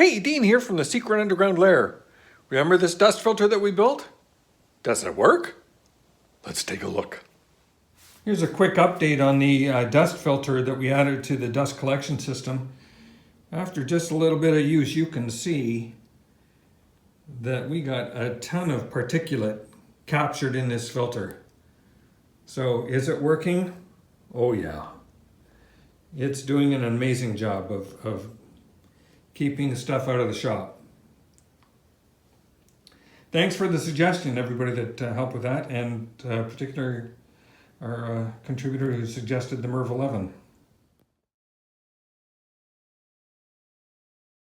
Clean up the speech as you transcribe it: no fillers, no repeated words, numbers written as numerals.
Hey, Dean here from the Secret Underground Lair. Remember this dust filter that we built? Does it work? Let's take a look. Here's a quick update on the dust filter that we added to the dust collection system. After just a little bit of use, you can see that we got a ton of particulate captured in this filter. So is it working? Oh yeah. It's doing an amazing job of keeping the stuff out of the shop. Thanks for the suggestion, everybody that helped with that, and particularly our contributor who suggested the MERV 11.